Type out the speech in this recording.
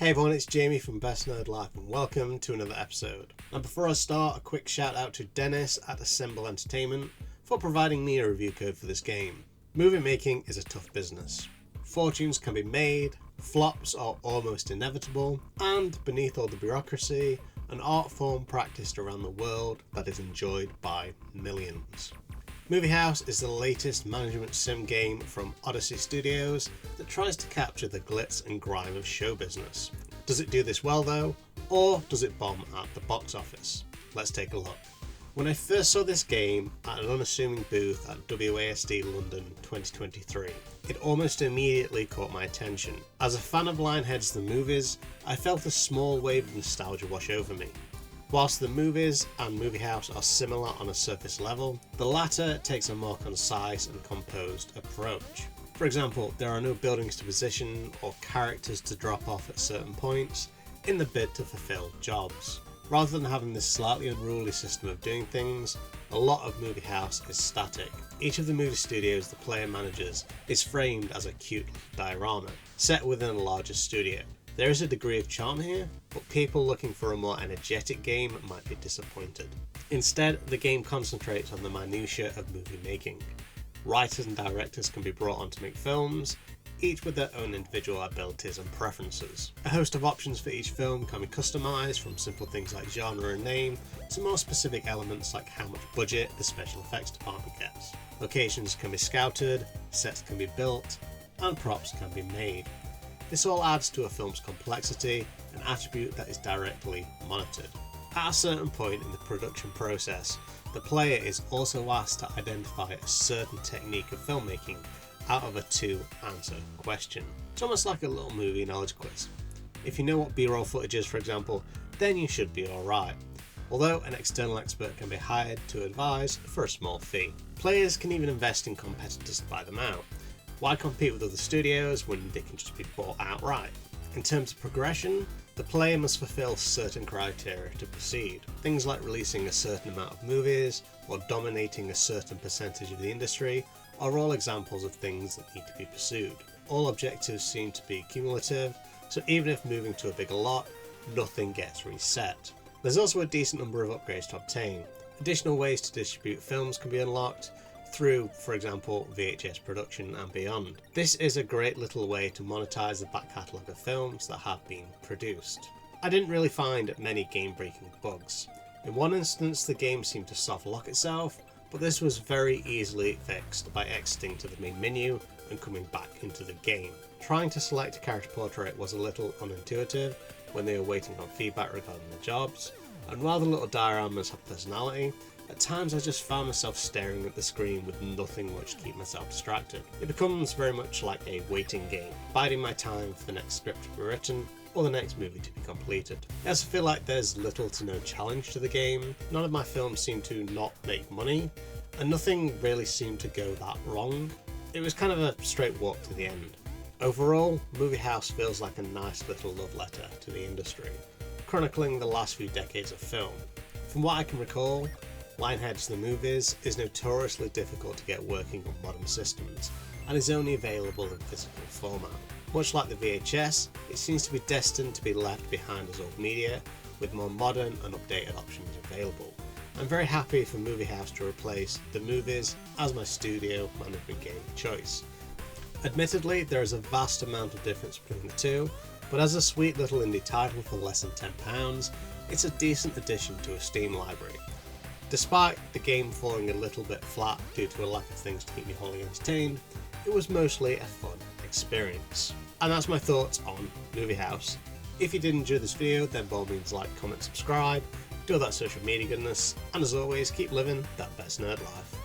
Hey everyone, it's Jamie from BestNerdLife and welcome to another episode. Now before I start, a quick shout out to Dennis at Assemble Entertainment for providing me a review code for this game. Movie making is a tough business. Fortunes can be made, flops are almost inevitable, and beneath all the bureaucracy, an art form practiced around the world that is enjoyed by millions. Moviehouse is the latest management sim game from Odyssey Studios that tries to capture the glitz and grime of show business. Does it do this well though, or does it bomb at the box office? Let's take a look. When I first saw this game at an unassuming booth at WASD London 2023, it almost immediately caught my attention. As a fan of Lionhead's The Movies, I felt a small wave of nostalgia wash over me. Whilst the movies and Moviehouse are similar on a surface level, the latter takes a more concise and composed approach. For example, there are no buildings to position or characters to drop off at certain points in the bid to fulfill jobs. Rather than having this slightly unruly system of doing things, a lot of Moviehouse is static. Each of the movie studios the player manages is framed as a cute diorama, set within a larger studio. There is a degree of charm here, but people looking for a more energetic game might be disappointed. Instead, the game concentrates on the minutiae of movie making. Writers and directors can be brought on to make films, each with their own individual abilities and preferences. A host of options for each film can be customised, from simple things like genre and name to more specific elements like how much budget the special effects department gets. Locations can be scouted, sets can be built, and props can be made. This all adds to a film's complexity, an attribute that is directly monitored. At a certain point in the production process, the player is also asked to identify a certain technique of filmmaking out of a two-answer question. It's almost like a little movie knowledge quiz. If you know what B-roll footage is, for example, then you should be alright. Although an external expert can be hired to advise for a small fee. Players can even invest in competitors to buy them out. Why compete with other studios when they can just be bought outright? In terms of progression, the player must fulfill certain criteria to proceed. Things like releasing a certain amount of movies or dominating a certain percentage of the industry are all examples of things that need to be pursued. All objectives seem to be cumulative, so even if moving to a bigger lot, nothing gets reset. There's also a decent number of upgrades to obtain. Additional ways to distribute films can be unlocked through, for example, VHS production and beyond. This is a great little way to monetize the back catalogue of films that have been produced. I didn't really find many game-breaking bugs. In one instance, the game seemed to soft lock itself, but this was very easily fixed by exiting to the main menu and coming back into the game. Trying to select a character portrait was a little unintuitive when they were waiting on feedback regarding the jobs, and while the little dioramas have personality, at times I just found myself staring at the screen with nothing much to keep myself distracted. It becomes very much like a waiting game, biding my time for the next script to be written or the next movie to be completed. I also feel like there's little to no challenge to the game. None of my films seem to not make money, and nothing really seemed to go that wrong. It was kind of a straight walk to the end. Overall, Moviehouse feels like a nice little love letter to the industry, chronicling the last few decades of film. From what I can recall, Lionhead's The Movies is notoriously difficult to get working on modern systems and is only available in physical format. Much like the VHS, it seems to be destined to be left behind as old media, with more modern and updated options available. I'm very happy for Moviehouse to replace The Movies as my studio management game of choice. Admittedly, there is a vast amount of difference between the two, but as a sweet little indie title for less than £10, it's a decent addition to a Steam library. Despite the game falling a little bit flat due to a lack of things to keep me wholly entertained, it was mostly a fun experience. And that's my thoughts on Moviehouse. If you did enjoy this video, then by all means like, comment, subscribe, do all that social media goodness, and as always, keep living that best nerd life.